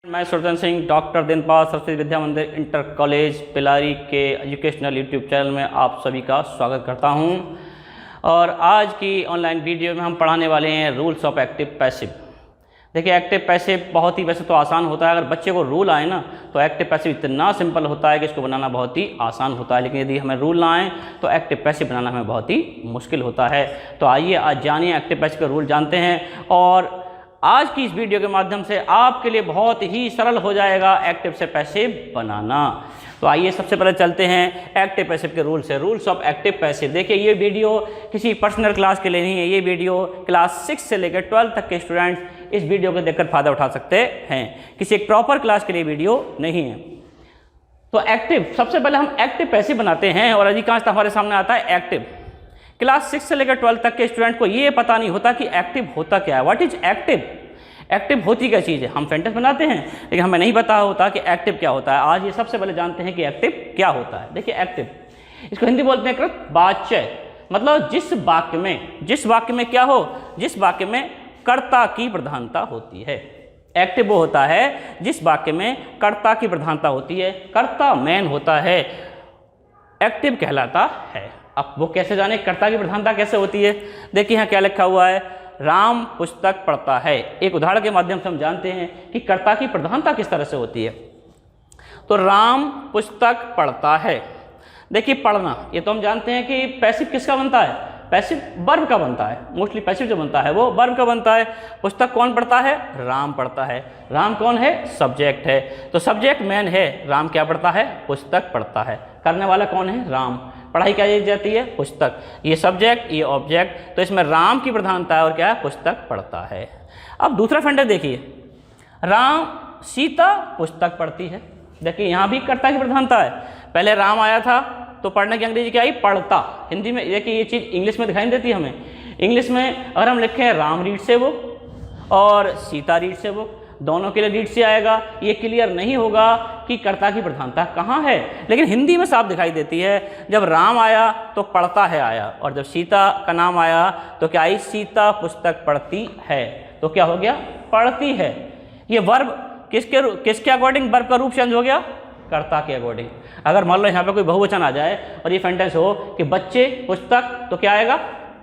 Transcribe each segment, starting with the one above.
मैं सुरजन सिंह डॉक्टर दिनपाल सरस्वती विद्या मंदिर inter college पिलारी के एजुकेशनल यूट्यूब चैनल में आप सभी का स्वागत करता हूं। और आज की ऑनलाइन वीडियो में हम पढ़ाने वाले हैं रूल्स ऑफ एक्टिव पैसिव। देखिए, एक्टिव पैसिव बहुत ही वैसे तो आसान होता है, अगर बच्चे को रूल आए ना तो एक्टिव पैसिव इतना सिंपल होता है कि इसको बनाना बहुत ही आसान होता है। लेकिन यदि हमें रूल ना आए तो एक्टिव पैसिव बनाना हमें बहुत ही मुश्किल होता है। तो आइए आज जानिए एक्टिव पैसिव के रूल जानते हैं, और आज की इस वीडियो के माध्यम से आपके लिए बहुत ही सरल हो जाएगा एक्टिव से पैसिव बनाना। तो आइए सबसे पहले चलते हैं एक्टिव पैसिव के रूल से। Rules of active passive. देखिए, ये वीडियो किसी पर्सनल क्लास के लिए नहीं है, ये वीडियो क्लास 6 से लेकर 12 तक के स्टूडेंट्स इस वीडियो को देखकर फ़ायदा उठा सकते हैं, किसी एक प्रॉपर क्लास के लिए वीडियो नहीं है। तो एक्टिव, सबसे पहले हम एक्टिव पैसिव बनाते हैं, और अधिकांश हमारे सामने आता है एक्टिव। क्लास 6 से लेकर 12 तक के स्टूडेंट को ये पता नहीं होता कि एक्टिव होता क्या है, व्हाट इज एक्टिव। एक्टिव होती क्या चीज़ है। हम सेंटेंस बनाते हैं लेकिन हमें नहीं पता होता कि एक्टिव क्या होता है। आज ये सबसे पहले जानते हैं कि एक्टिव क्या होता है। देखिए, एक्टिव, इसको हिंदी बोलते हैं कृतवाच्य, मतलब जिस वाक्य में क्या हो, जिस वाक्य में कर्ता की प्रधानता होती है। एक्टिव वो होता है जिस वाक्य में कर्ता की प्रधानता होती है, कर्ता मेन होता है, एक्टिव कहलाता है। अब वो कैसे जाने कर्ता की प्रधानता कैसे होती है। देखिए यहाँ क्या लिखा हुआ है, राम पुस्तक पढ़ता है। एक उदाहरण के माध्यम से हम जानते हैं कि कर्ता की प्रधानता किस तरह से होती है। तो राम पुस्तक पढ़ता है। देखिए, पढ़ना ये तो हम जानते हैं कि पैसिव किसका बनता है, पैसिव वर्ब का बनता है। मोस्टली पैसिव जो बनता है वो वर्ब का बनता है। पुस्तक कौन पढ़ता है, राम पढ़ता है। राम कौन है, सब्जेक्ट है, तो सब्जेक्ट मैन है। राम क्या पढ़ता है, पुस्तक पढ़ता है। करने वाला कौन है, राम। पढ़ाई क्या जाती है, पुस्तक। ये सब्जेक्ट, ये ऑब्जेक्ट, तो इसमें राम की प्रधानता है और क्या है, पुस्तक पढ़ता है। अब दूसरा सेंटेंस देखिए, राम सीता पुस्तक पढ़ती है। देखिए यहाँ भी कर्ता की प्रधानता है। पहले राम आया था तो पढ़ने की अंग्रेजी क्या आई, पढ़ता। हिंदी में देखिए ये चीज़ इंग्लिश में दिखाई नहीं देती हमें। इंग्लिश में अगर हम लिखें राम रीड से बुक और सीता रीड से बुक, दोनों के लिए रीड से आएगा, ये क्लियर नहीं होगा कि कर्ता की प्रधानता कहाँ है। लेकिन हिंदी में साफ दिखाई देती है, जब राम आया तो पढ़ता है आया, और जब सीता का नाम आया तो क्या आई, सीता पुस्तक पढ़ती है। तो क्या हो गया, पढ़ती है। ये वर्ब किसके अकॉर्डिंग वर्ब का रूप चेंज हो गया, कर्ता के अकॉर्डिंग। अगर मान लो यहाँ पे कोई बहुवचन आ जाए और ये सेंटेंस हो कि बच्चे पुस्तक, तो क्या आएगा,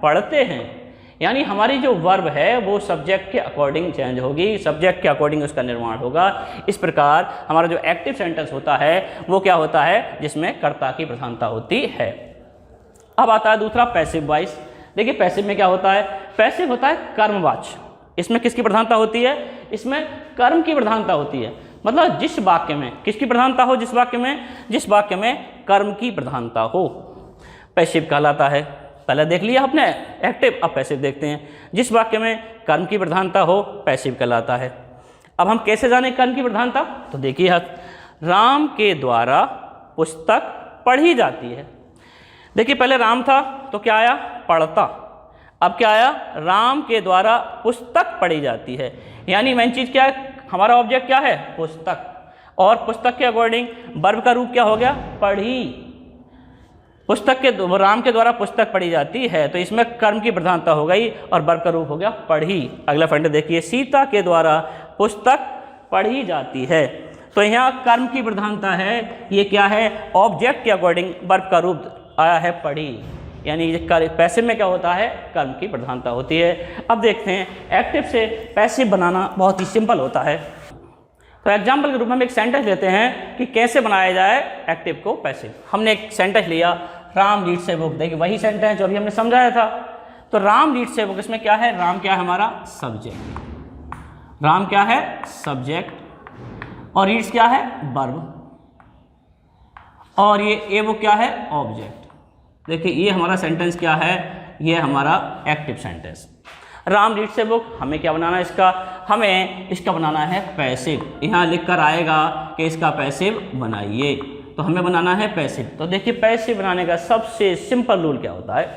पढ़ते हैं। यानी हमारी जो वर्ब है वो सब्जेक्ट के अकॉर्डिंग चेंज होगी, सब्जेक्ट के अकॉर्डिंग उसका निर्माण होगा। इस प्रकार हमारा जो एक्टिव सेंटेंस होता है वो क्या होता है, जिसमें कर्ता की प्रधानता होती है। अब आता है दूसरा पैसिव वॉइस। देखिए, पैसिव में क्या होता है, पैसिव होता है कर्मवाच्य। इसमें किसकी प्रधानता होती है, इसमें कर्म की प्रधानता होती है। मतलब जिस वाक्य में किसकी प्रधानता हो, जिस वाक्य में कर्म की प्रधानता हो, पैसिव कहलाता है। पहले देख लिया आपने एक्टिव, अब पैसिव देखते हैं। जिस वाक्य में कर्म की प्रधानता हो, पैसिव कहलाता है। अब हम कैसे जाने कर्म की प्रधानता, तो देखिए, राम के द्वारा पुस्तक पढ़ी जाती है। देखिए, पहले राम था तो क्या आया, पढ़ता। अब क्या आया, राम के द्वारा पुस्तक पढ़ी जाती है। यानी मेन चीज़ क्या है, हमारा ऑब्जेक्ट क्या है, पुस्तक, और पुस्तक के अकॉर्डिंग वर्ब का रूप क्या हो गया, पढ़ी। पुस्तक के राम के द्वारा पुस्तक पढ़ी जाती है, तो इसमें कर्म की प्रधानता हो गई और वर्ब का रूप हो गया पढ़ी। अगला सेंटेंस देखिए, सीता के द्वारा पुस्तक पढ़ी जाती है। तो यहाँ कर्म की प्रधानता है, ये क्या है, ऑब्जेक्ट के अकॉर्डिंग वर्ब का रूप आया है पढ़ी। यानी पैसिव में क्या होता है, कर्म की प्रधानता होती है। अब देखते हैं एक्टिव से पैसिव बनाना बहुत ही सिंपल होता है। तो एग्जाम्पल के रूप में हम एक सेंटेंस लेते हैं कि कैसे बनाया जाए एक्टिव को पैसिव। हमने एक सेंटेंस लिया, राम रीड से बुक। देखिए वही सेंटेंस जो अभी हमने समझाया था। तो राम रीड से बुक, इसमें क्या है, राम क्या है हमारा, सब्जेक्ट। राम क्या है, सब्जेक्ट, और रीड्स क्या है, वर्ब, और ये बुक क्या है, ऑब्जेक्ट। देखिए ये हमारा सेंटेंस क्या है, ये हमारा एक्टिव सेंटेंस। राम रीड से बुक, हमें क्या बनाना है इसका, हमें इसका बनाना है पैसिव। यहाँ लिख कर आएगा कि इसका पैसिव बनाइए, तो हमें बनाना है पैसिव। तो देखिए पैसिव बनाने का सबसे सिंपल रूल क्या होता है,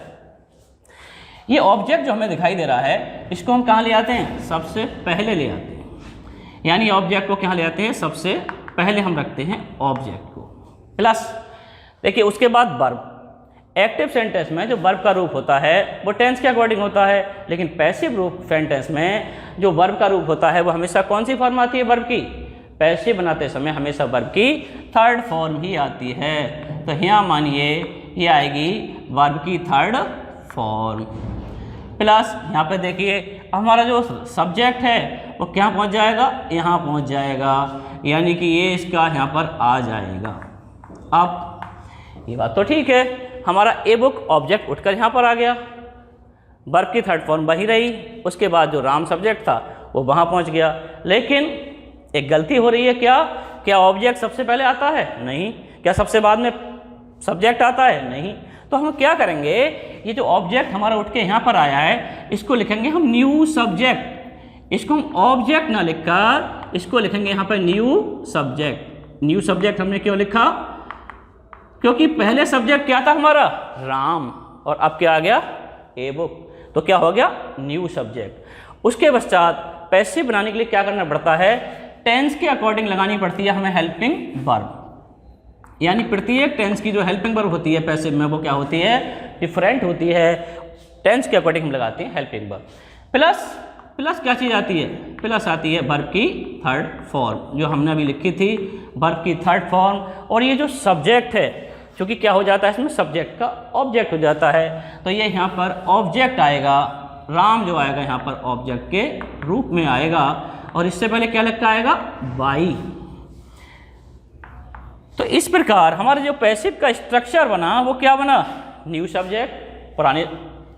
ये ऑब्जेक्ट जो हमें दिखाई दे रहा है इसको हम कहाँ ले आते हैं, सबसे पहले ले आते हैं। यानी ऑब्जेक्ट को कहाँ ले आते हैं, सबसे पहले हम रखते हैं ऑब्जेक्ट को, प्लस देखिए उसके बाद वर्ब। एक्टिव सेंटेंस में जो वर्ब का रूप होता है वो टेंस के अकॉर्डिंग होता है, लेकिन पैसिव रूप सेंटेंस में जो वर्ब का रूप होता है वो हमेशा कौन सी फॉर्म आती है वर्ब की, पैसिव बनाते समय हमेशा वर्ब की थर्ड फॉर्म ही आती है। तो यहाँ मानिए ये आएगी वर्ब की थर्ड फॉर्म प्लस यहाँ पे देखिए हमारा जो सब्जेक्ट है वो क्या पहुँच जाएगा, यहाँ पहुँच जाएगा, यानी कि ये इसका यहाँ पर आ जाएगा। अब ये बात तो ठीक है, हमारा ए बुक ऑब्जेक्ट उठकर यहाँ पर आ गया, वर्ब की थर्ड फॉर्म वही रही, उसके बाद जो राम सब्जेक्ट था वो वहाँ पहुँच गया। लेकिन एक गलती हो रही है, क्या ऑब्जेक्ट सबसे पहले आता है? नहीं। क्या सबसे बाद में सब्जेक्ट आता है? नहीं। तो हम क्या करेंगे, ये जो ऑब्जेक्ट हमारा उठ के यहाँ पर आया है इसको लिखेंगे हम न्यू सब्जेक्ट। इसको हम ऑब्जेक्ट ना लिखकर इसको लिखेंगे यहाँ पर न्यू सब्जेक्ट। न्यू सब्जेक्ट हमने क्यों लिखा? क्योंकि पहले सब्जेक्ट क्या था हमारा? राम, और अब क्या आ गया? A book. तो क्या हो गया? New subject. उसके पश्चात पैसिव बनाने के लिए क्या करना पड़ता है? टेंस के अकॉर्डिंग लगानी पड़ती है हमें हेल्पिंग वर्ब, यानी प्रत्येक टेंस की जो हेल्पिंग वर्ब होती है पैसिव में वो क्या होती है? डिफरेंट होती है। टेंस के अकॉर्डिंग हम लगाते हैं हेल्पिंग वर्ब। प्लस क्या चीज़ आती है? प्लस आती है वर्ब की थर्ड फॉर्म, जो हमने अभी लिखी थी, वर्ब की थर्ड फॉर्म। और ये जो सब्जेक्ट है, क्योंकि क्या हो जाता है इसमें सब्जेक्ट का ऑब्जेक्ट हो जाता है, तो ये यहाँ पर ऑब्जेक्ट आएगा, राम जो आएगा यहाँ पर ऑब्जेक्ट के रूप में आएगा। और इससे पहले क्या लिखा आएगा? बाई। तो इस प्रकार हमारा जो पैसिव का स्ट्रक्चर बना वो क्या बना? न्यू सब्जेक्ट, पुराने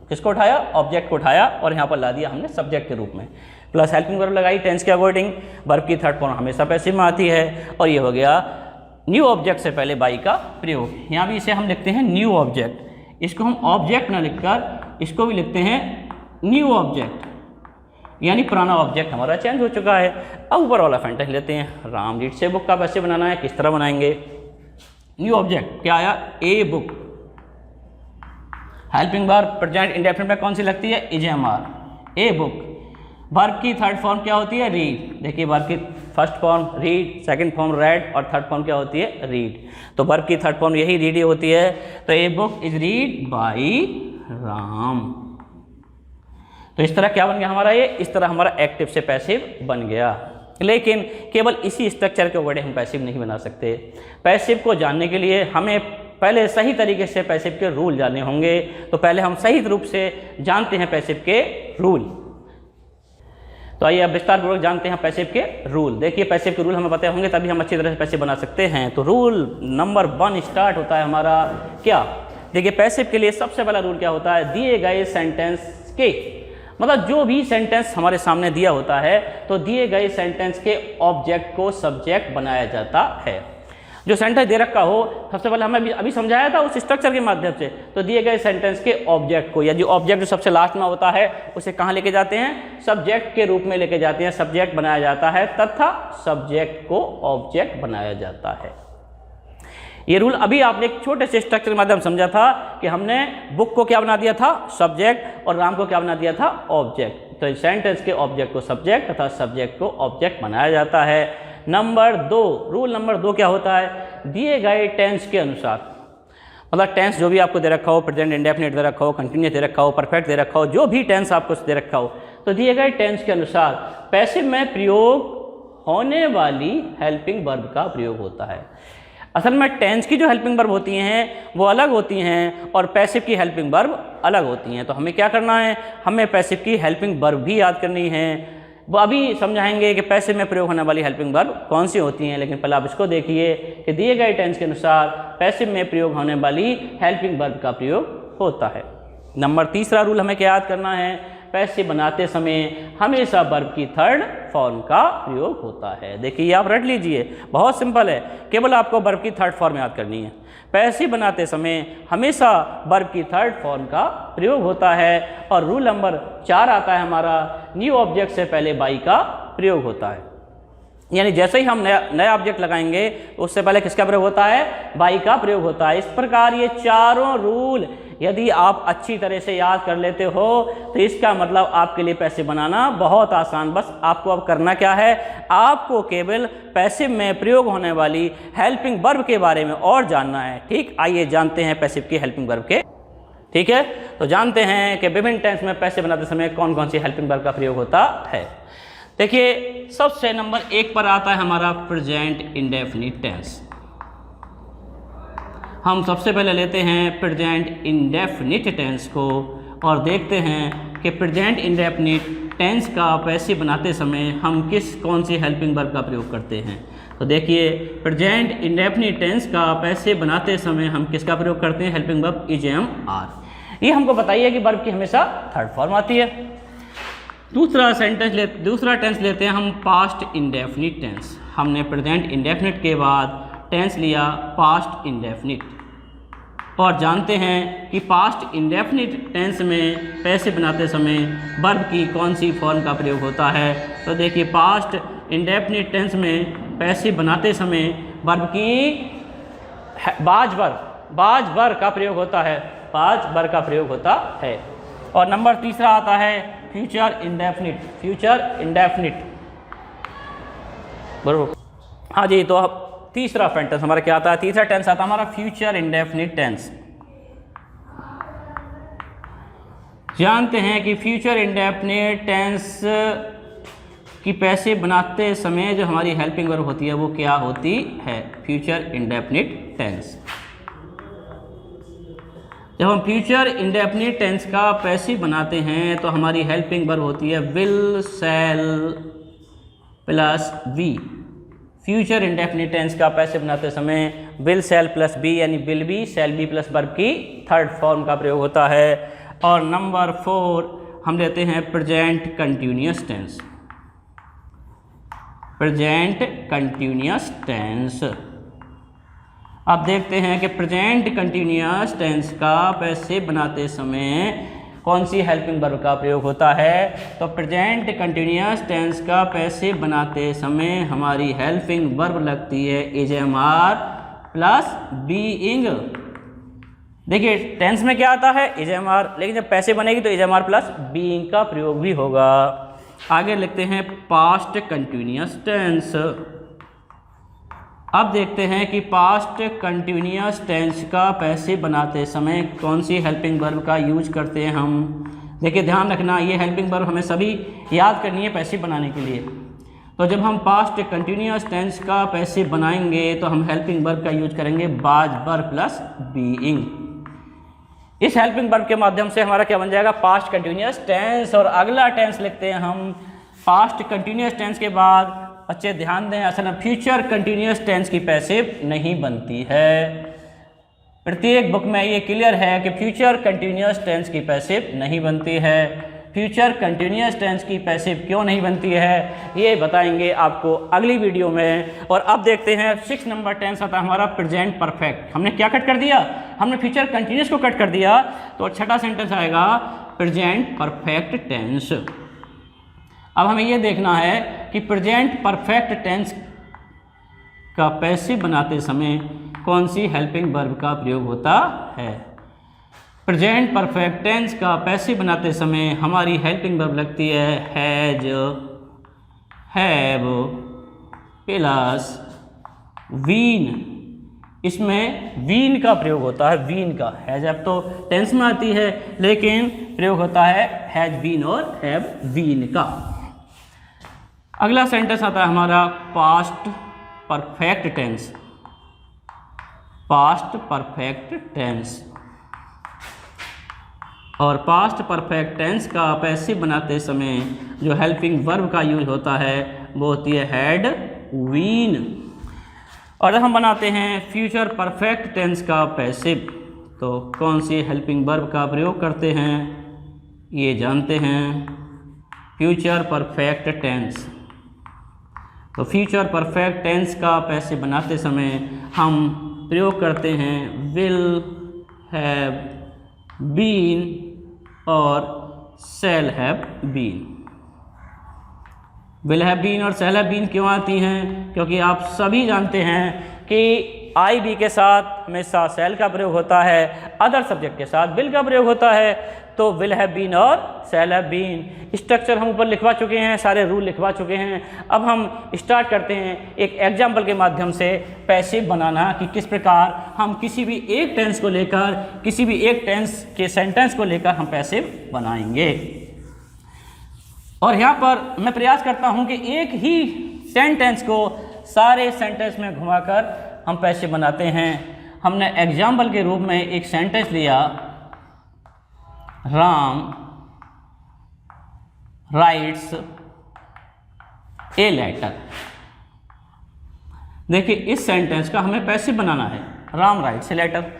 किसको उठाया? ऑब्जेक्ट को उठाया और यहाँ पर ला दिया हमने सब्जेक्ट के रूप में, प्लस हेल्पिंग वर्ब लगाई टेंस के अकॉर्डिंग। वर्ब की थर्ड फॉर्म हमेशा पैसिव में आती है, और ये हो गया न्यू ऑब्जेक्ट से पहले बाई का प्रयोग। यहाँ भी इसे हम लिखते हैं न्यू ऑब्जेक्ट, इसको हम ऑब्जेक्ट ना लिखकर इसको भी लिखते हैं न्यू ऑब्जेक्ट, यानी पुराना ऑब्जेक्ट हमारा चेंज हो चुका है। अब ऊपर वाला सेंटेंस लेते हैं, राम रीड से बुक का कैसे बनाना है, किस तरह बनाएंगे? न्यू ऑब्जेक्ट क्या आया? A book. Helping verb present indefinite में कौन सी लगती है? Is am are, a book. Verb की थर्ड फॉर्म क्या होती है? रीड। देखिए वर्ब की first form read, second form read, और थर्ड फॉर्म क्या होती है? रीड। तो वर्ब की थर्ड फॉर्म यही रीड ही होती है। तो a book is read by Ram. तो इस तरह क्या बन गया हमारा? ये इस तरह हमारा एक्टिव से पैसिव बन गया। लेकिन केवल इसी स्ट्रक्चर के अकॉर्डिंग हम पैसिव नहीं बना सकते। पैसिव को जानने के लिए हमें पहले सही तरीके से पैसिव के रूल जानने होंगे। तो पहले हम सही रूप से जानते हैं पैसिव के रूल। तो आइए अब विस्तार पूर्वक जानते हैं पैसिव के रूल। देखिए पैसिव के रूल हमें पता होंगे तभी हम अच्छी तरह से पैसिव बना सकते हैं। तो रूल नंबर 1 स्टार्ट होता है हमारा क्या? देखिए पैसिव के लिए सबसे पहला रूल क्या होता है? दिए गए सेंटेंस के, मतलब जो भी सेंटेंस हमारे सामने दिया होता है तो दिए गए सेंटेंस के ऑब्जेक्ट को सब्जेक्ट बनाया जाता है। जो सेंटेंस दे रखा हो, सबसे पहले हमें अभी समझाया था उस स्ट्रक्चर के माध्यम से, तो दिए गए सेंटेंस के ऑब्जेक्ट को, या जो ऑब्जेक्ट जो सबसे लास्ट में होता है उसे कहाँ लेके जाते हैं? सब्जेक्ट के रूप में लेके जाते हैं, सब्जेक्ट बनाया जाता है तथा सब्जेक्ट को ऑब्जेक्ट बनाया जाता है। ये रूल अभी आपने एक छोटे से स्ट्रक्चर के माध्यम समझा था कि हमने बुक को क्या बना दिया था? सब्जेक्ट, और राम को क्या बना दिया था? ऑब्जेक्ट। तो सेंटेंस के ऑब्जेक्ट को सब्जेक्ट तथा सब्जेक्ट को ऑब्जेक्ट बनाया जाता है। नंबर 2, रूल नंबर 2 क्या होता है? दिए गए टेंस के अनुसार, मतलब टेंस जो भी आपको दे रखा हो, प्रेजेंट इंडेफिनिट दे रखा हो, कंटिन्यूस दे रखा हो, परफेक्ट दे रखा हो, जो भी टेंस आपको दे रखा हो, तो दिए गए टेंस के अनुसार पैसिव में प्रयोग होने वाली हेल्पिंग वर्ब का प्रयोग होता है। असल में टेंस की जो हेल्पिंग वर्ब होती हैं वो अलग होती हैं और पैसिव की हेल्पिंग वर्ब अलग होती हैं। तो हमें क्या करना है? हमें पैसिव की हेल्पिंग वर्ब भी याद करनी है। वो अभी समझाएंगे कि पैसिव में प्रयोग होने वाली हेल्पिंग वर्ब कौन सी होती हैं, लेकिन पहले आप इसको देखिए कि दिए गए टेंस के अनुसार पैसिव में प्रयोग होने वाली हेल्पिंग वर्ब का प्रयोग होता है। नंबर 3 रूल हमें क्या याद करना है? पैसिव बनाते समय हमेशा वर्ब की थर्ड फॉर्म का प्रयोग होता है। देखिए आप रट लीजिए, बहुत सिंपल है, केवल आपको वर्ब की थर्ड फॉर्म याद करनी है। पैसिव बनाते समय हमेशा वर्ब की थर्ड फॉर्म का प्रयोग होता है। और रूल नंबर 4 आता है हमारा, न्यू ऑब्जेक्ट से पहले बाई का प्रयोग होता है। यानी जैसे ही हम नया ऑब्जेक्ट लगाएंगे उससे पहले किसका प्रयोग होता है? बाई का प्रयोग होता है। इस प्रकार ये चारों रूल यदि आप अच्छी तरह से याद कर लेते हो तो इसका मतलब आपके लिए पैसिव बनाना बहुत आसान। बस आपको अब करना क्या है? आपको केवल पैसिव में प्रयोग होने वाली हेल्पिंग वर्ब के बारे में और जानना है। ठीक, आइए जानते हैं पैसिव की हेल्पिंग वर्ब के। ठीक है, तो जानते हैं कि विभिन्न टेंस में पैसिव बनाते समय कौन कौन सी हेल्पिंग वर्ब का प्रयोग होता है। देखिए सबसे नंबर 1 पर आता है हमारा प्रेजेंट इंडेफिनिट टेंस। हम सबसे पहले लेते हैं प्रेजेंट इंडेफिनिट टेंस को और देखते हैं कि प्रेजेंट इंडेफिनिट टेंस का पैसिव बनाते समय हम कौन सी हेल्पिंग वर्ब का प्रयोग करते हैं। तो देखिए प्रेजेंट इंडेफिनिट टेंस का पैसिव बनाते समय हम किसका प्रयोग करते हैं, हेल्पिंग वर्ब इज ये हमको बताइए कि वर्ब की हमेशा थर्ड फॉर्म आती है। दूसरा टेंस लेते हैं हम पास्ट इंडेफिनिट टेंस। हमने प्रेजेंट इंडेफिनिट के बाद टेंस लिया पास्ट इंडेफिनिट और जानते हैं कि पास्ट इंडेफिनिट टेंस में पैसिव बनाते समय वर्ब की कौन सी फॉर्म का प्रयोग होता है। तो देखिए पास्ट इंडेफिनिट टेंस में पैसिव बनाते समय वर्ब की बाज वर्ब का प्रयोग होता है, बाज वर्ब का प्रयोग होता है। और नंबर तीसरा आता है फ्यूचर इंडेफिनिट बरोबर। हाँ जी, तो अब तीसरा टेंस हमारा क्या आता है, तीसरा टेंस आता है हमारा फ्यूचर इंडेफिनिट टेंस। जानते हैं कि फ्यूचर इंडेफिनिट टेंस की पैसिव बनाते समय जो हमारी हेल्पिंग वर्ब होती है वो क्या होती है, फ्यूचर इंडेफिनिट टेंस। जब हम फ्यूचर इंडेफिनिट टेंस का पैसिव बनाते हैं तो हमारी हेल्पिंग वर्ब होती है will, shall plus be. Future indefinite tense का पैसिव बनाते समय विल, शैल प्लस बी यानी will be, shall be plus verb की थर्ड फॉर्म का प्रयोग होता है। और नंबर 4 हम लेते हैं present continuous tense. Present continuous tense, अब देखते हैं कि प्रेजेंट कंटिन्यूअस टेंस का पैसिव बनाते समय कौन सी हेल्पिंग वर्ब का प्रयोग होता है। तो प्रेजेंट कंटिन्यूअस टेंस का पैसिव बनाते समय हमारी हेल्पिंग वर्ब लगती है इजएमआर प्लस बीइंग। देखिए टेंस में क्या आता है, इजएमआर, लेकिन जब पैसिव बनेगी तो इजएमआर प्लस बीइंग का प्रयोग भी होगा। आगे लिखते हैं पास्ट कंटिन्यूअस टेंस। अब देखते हैं कि पास्ट कंटिन्यूअस टेंस का पैसिव बनाते समय कौन सी हेल्पिंग वर्ब का यूज करते हैं हम। देखिए ध्यान रखना, ये हेल्पिंग वर्ब हमें सभी याद करनी है पैसिव बनाने के लिए। तो जब हम पास्ट कंटिन्यूअस टेंस का पैसिव बनाएंगे तो हम हेल्पिंग वर्ब का यूज करेंगे बाज वर्ब प्लस बीइंग। इस हेल्पिंग वर्ब के माध्यम से हमारा क्या बन जाएगा, पास्ट कंटिन्यूअस टेंस। और अगला टेंस लिखते हैं हम पास्ट कंटिन्यूअस टेंस के बाद, बच्चे ध्यान दें, असल में फ्यूचर कंटिन्यूअस टेंस की पैसिव नहीं बनती है। प्रत्येक बुक में ये क्लियर है कि फ्यूचर कंटिन्यूअस टेंस की पैसिव नहीं बनती है। फ्यूचर कंटिन्यूअस टेंस की पैसिव क्यों नहीं बनती है ये बताएंगे आपको अगली वीडियो में। और अब देखते हैं 6 नंबर टेंस आता है हमारा प्रेजेंट परफेक्ट। हमने क्या कट कर दिया, हमने फ्यूचर कंटिन्यूअस को कट कर दिया, तो छठा सेंटेंस आएगा प्रेजेंट परफेक्ट टेंस। अब हमें ये देखना है कि प्रेजेंट परफेक्ट टेंस का पैसिव बनाते समय कौन सी हेल्पिंग वर्ब का प्रयोग होता है। प्रेजेंट परफेक्ट टेंस का पैसिव बनाते समय हमारी हेल्पिंग वर्ब लगती है हैज, हैव प्लस वीन। इसमें वीन का प्रयोग होता है, वीन का। हैज अब तो टेंस में आती है लेकिन प्रयोग होता है हैज बीन और हैव बीन का। अगला सेंटेंस आता है हमारा past perfect tense. Past perfect tense, और पास्ट परफेक्ट टेंस का पैसिव बनाते समय जो हेल्पिंग वर्ब का यूज होता है वो होती है हैड, वीन। और जब हम बनाते हैं फ्यूचर परफेक्ट टेंस का पैसिव तो कौन सी हेल्पिंग वर्ब का प्रयोग करते हैं ये जानते हैं, फ्यूचर परफेक्ट टेंस। तो फ्यूचर परफेक्ट टेंस का पैसिव बनाते समय हम प्रयोग करते हैं विल, हैव बीन और shall have been. Will have been और शैल हैव बीन क्यों आती हैं, क्योंकि आप सभी जानते हैं कि आई बी के साथ हमेशा शैल का प्रयोग होता है, अदर सब्जेक्ट के साथ विल का प्रयोग होता है। तो विल हैव बीन और शैल हैव बीन स्ट्रक्चर हम ऊपर लिखवा चुके हैं, सारे रूल लिखवा चुके हैं। अब हम स्टार्ट करते हैं एक एग्जाम्पल के माध्यम से पैसिव बनाना कि किस प्रकार हम किसी भी एक टेंस को लेकर, किसी भी एक टेंस के सेंटेंस को लेकर हम पैसिव बनाएंगे। और यहाँ पर मैं प्रयास करता हूँ कि एक ही सेंटेंस को सारे सेंटेंस में घुमाकर हम पैसे बनाते हैं। हमने एग्जाम्पल के रूप में एक सेंटेंस लिया, राम राइट्स ए लेटर। देखिए इस सेंटेंस का हमें पैसे बनाना है, राम राइट्स ए लेटर।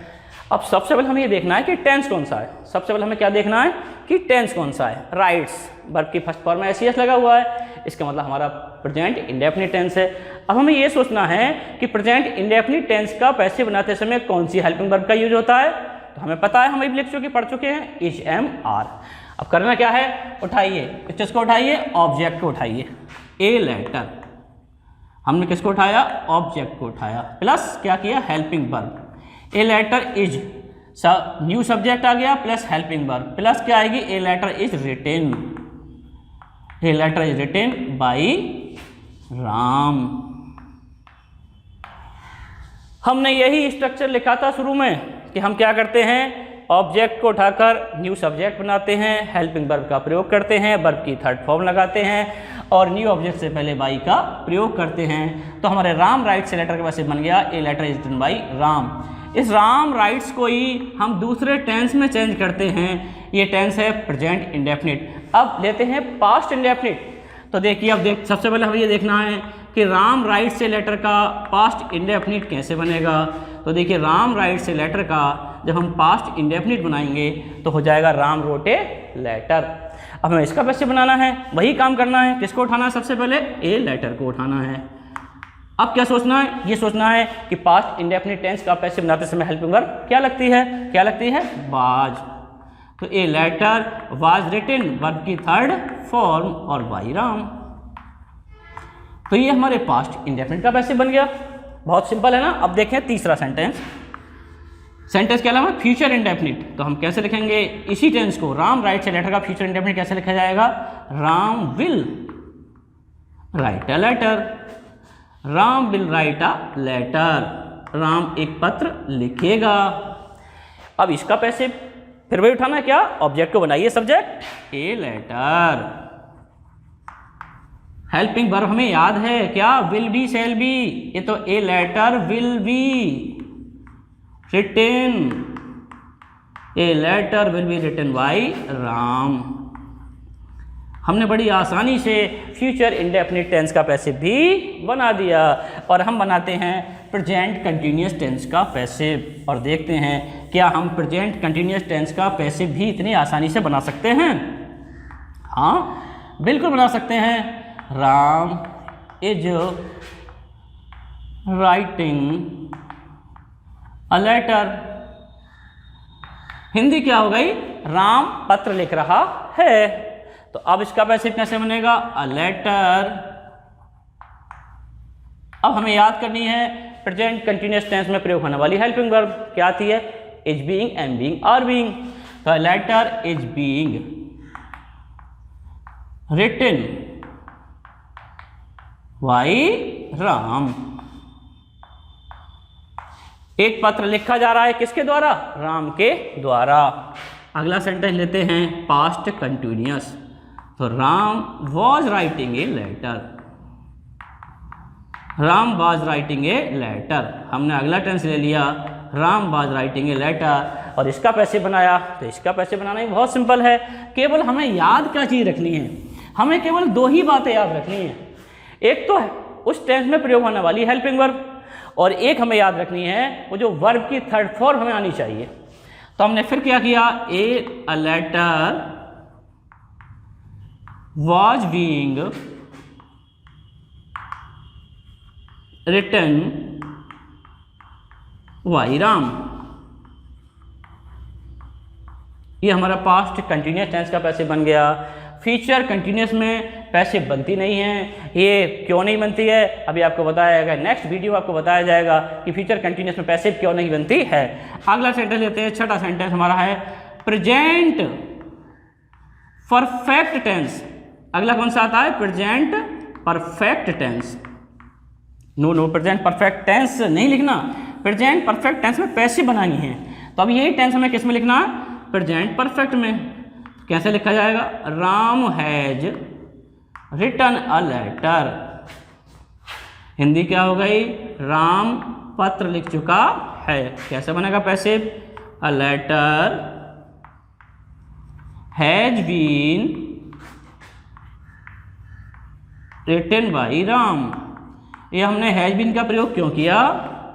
अब सबसे पहले हमें ये देखना है कि टेंस कौन सा है। सबसे पहले हमें क्या देखना है कि टेंस कौन सा है। राइट्स वर्ब की फर्स्ट फॉर्म में एस लगा हुआ है, इसका मतलब हमारा प्रेजेंट इंडेफिनिट टेंस है। अब हमें ये सोचना है कि प्रेजेंट इंडेफिनिट टेंस का पैसे बनाते समय कौन सी हेल्पिंग वर्ब का यूज होता है। तो हमें पता है, हम अभी लिख चुके पढ़ चुके हैं, इज एम आर। अब करना क्या है, उठाइए किसको उठाइए, ऑब्जेक्ट को उठाइए, ए लेटर। हमने किसको उठाया, ऑब्जेक्ट को उठाया, प्लस क्या किया, helping verb. A letter is new subject आ गया प्लस हेल्पिंग वर्ब, प्लस क्या आएगी, a letter is written, a letter is written by Ram. हमने यही स्ट्रक्चर लिखा था शुरू में कि हम क्या करते हैं, ऑब्जेक्ट को उठाकर न्यू सब्जेक्ट बनाते हैं, हेल्पिंग वर्ब का प्रयोग करते हैं, वर्ब की थर्ड फॉर्म लगाते हैं और न्यू ऑब्जेक्ट से पहले बाई का प्रयोग करते हैं। तो हमारे राम राइट्स ए लेटर के वैसे बन गया, a letter is written by Ram. इस राम राइट्स को ही हम दूसरे टेंस में चेंज करते हैं, ये टेंस है प्रेजेंट इंडेफिनिट। अब लेते हैं पास्ट इंडेफिनिट। तो देखिए, अब सबसे पहले हमें ये देखना है कि राम राइट्स ए लेटर का पास्ट इंडेफिनिट कैसे बनेगा। तो देखिए, राम राइट्स ए लेटर का जब हम पास्ट इंडेफिनिट बनाएंगे तो हो जाएगा राम रोट ए लेटर। अब हमें इसका कैसे बनाना है, वही काम करना है। किसको उठाना है, सबसे पहले ए लेटर को उठाना है। अब क्या सोचना है, ये सोचना है कि पास्ट इंडेफिनिट टेंस का पैसे बनाते समय हेल्पिंग वर्ब क्या लगती है, क्या लगती है, वाज। तो a letter was written, verb की थर्ड फॉर्म और बाई राम। तो ये हमारे पास्ट इंडेफिनिट का पैसे बन गया। बहुत सिंपल है ना। अब देखें तीसरा सेंटेंस। सेंटेंस क्या नाम है, फ्यूचर इंडेफिनिट। तो हम कैसे लिखेंगे इसी टेंस को, राम राइट्स ए लेटर का फ्यूचर इंडेफिनिट कैसे लिखा जाएगा, Ram will write a letter, Ram will write a letter, Ram एक पत्र लिखेगा। अब इसका पैसे फिर वही उठाना है, क्या, ऑब्जेक्ट को बनाइए subject a letter. Helping verb हमें याद है क्या, विल बी शैल बी। ये तो a letter will be written, a letter will be written by Ram. हमने बड़ी आसानी से फ्यूचर इंडेफिनिट टेंस का पैसे भी बना दिया। और हम बनाते हैं प्रेजेंट कंटिन्यूअस टेंस का पैसे, और देखते हैं क्या हम प्रेजेंट कंटिन्यूअस टेंस का पैसे भी इतनी आसानी से बना सकते हैं। हाँ बिल्कुल बना सकते हैं। Ram is writing a letter. Hindi क्या हो गई, राम पत्र लिख रहा है। तो अब इसका पैसिव कैसे बनेगा, अ लेटर। अब हमें याद करनी है प्रेजेंट कंटिन्यूअस टेंस में प्रयोग होने वाली हेल्पिंग वर्ब क्या आती है, is being, am being, are being. तो letter is being written by Ram. एक पत्र लिखा जा रहा है किसके द्वारा, राम के द्वारा। अगला सेंटेंस लेते हैं पास्ट कंटिन्यूअस। तो Ram was writing a letter, Ram was writing a letter. हमने अगला टेंस ले लिया, Ram was writing a letter, और इसका पैसे बनाया। तो इसका पैसे बनाना ही बहुत सिंपल है। केवल हमें याद क्या चीज़ रखनी है, हमें केवल दो ही बातें याद रखनी है। एक तो है उस टेंस में प्रयोग होने वाली हेल्पिंग वर्ब, और एक हमें याद रखनी है वो जो वर्ब की थर्ड फॉर्म हमें आनी चाहिए। तो हमने फिर क्या किया, a letter was being written by Ram. ये हमारा पास्ट कंटिन्यूअस टेंस का पैसे बन गया। फ्यूचर कंटिन्यूअस में पैसे बनती नहीं है, ये क्यों नहीं बनती है अभी आपको बताया जाएगा, नेक्स्ट वीडियो आपको बताया जाएगा कि फ्यूचर कंटिन्यूअस में पैसे क्यों नहीं बनती है। अगला सेंटेंस लेते हैं, छठा सेंटेंस हमारा है प्रेजेंट परफेक्ट टेंस। अगला कौन सा आता है, present perfect tense. No present perfect tense नहीं लिखना, प्रेजेंट परफेक्ट टेंस में पैसे बनानी है। तो अब यही टेंस हमें किस में लिखना है, प्रेजेंट परफेक्ट में। कैसे लिखा जाएगा, Ram has written a letter. Hindi क्या हो गई? राम पत्र लिख चुका है। कैसे बनेगा passive? A letter has been written by Ram. ये हमने हैज बीन का प्रयोग क्यों किया?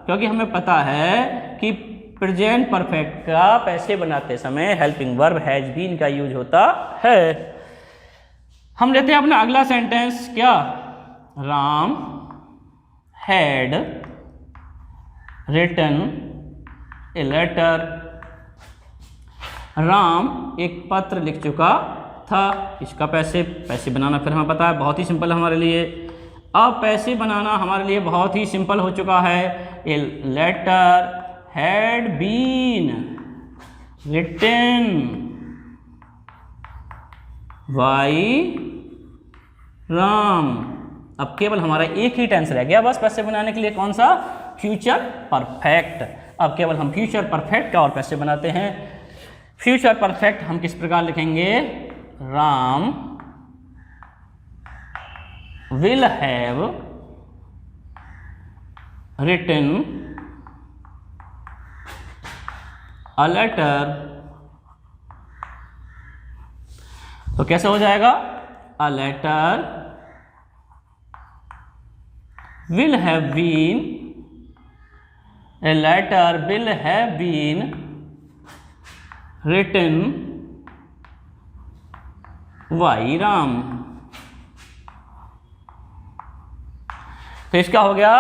क्योंकि हमें पता है कि प्रेजेंट परफेक्ट का पैसे बनाते समय हेल्पिंग वर्ब हैज बीन का यूज होता है। हम लेते हैं अपना अगला सेंटेंस। क्या? Ram had written a letter. Ram एक पत्र लिख चुका था। इसका पैसे बनाना फिर हमें पता है, बहुत ही सिंपल है हमारे लिए। अब पैसे बनाना हमारे लिए बहुत ही सिंपल हो चुका है। A letter had been written by Ram. अब केवल हमारा एक ही टेंस रह गया बस पैसे बनाने के लिए। कौन सा? Future perfect. अब केवल हम फ्यूचर परफेक्ट का और पैसे बनाते हैं। फ्यूचर परफेक्ट हम किस प्रकार लिखेंगे? Ram will have written a letter. तो कैसे हो जाएगा? A letter will have been, a letter will have been written by Ram। तो इसका हो गया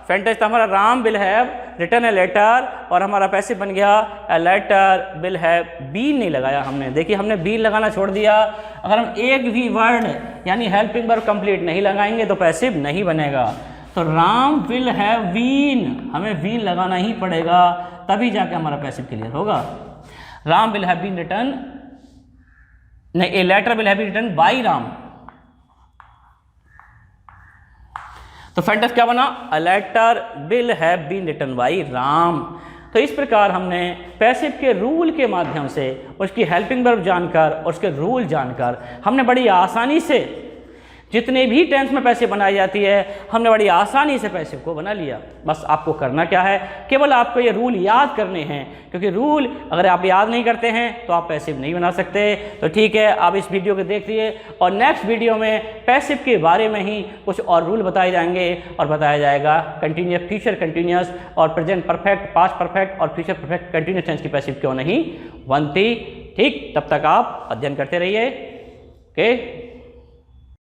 सेंटेंस था हमारा Ram will have written a letter, और हमारा पैसिव बन गया a letter will have been नहीं लगाया हमने। देखिए हमने बीन लगाना छोड़ दिया। अगर हम एक भी वर्ड यानी हेल्पिंग वर्ब कंप्लीट नहीं लगाएंगे तो पैसिव नहीं बनेगा। तो राम विल हैव बीन, हमें बीन लगाना ही पड़ेगा, तभी जाके हमारा पैसिव क्लियर होगा। Ram will have been written, नहीं, a letter will have been written by Ram. तो सेंटेंस क्या बना? A letter will have been written by Ram. तो इस प्रकार हमने पैसिव के रूल के माध्यम से उसकी हेल्पिंग वर्ब जानकर और उसके रूल जानकर हमने बड़ी आसानी से जितने भी टेंस में पैसिव बनाई जाती है हमने बड़ी आसानी से पैसिव को बना लिया। बस आपको करना क्या है? केवल आपको ये रूल याद करने हैं, क्योंकि रूल अगर आप याद नहीं करते हैं तो आप पैसिव नहीं बना सकते। तो ठीक है, आप इस वीडियो को देखिए और नेक्स्ट वीडियो में पैसिव के बारे में ही कुछ और रूल बताए जाएंगे और बताया जाएगा कंटिन्यूस, फ्यूचर कंटिन्यूस और प्रेजेंट परफेक्ट, पास्ट परफेक्ट और फ्यूचर परफेक्ट कंटिन्यूस टेंस की पैसिव क्यों नहीं बनती। ठीक, तब तक आप अध्ययन करते रहिए। ओके।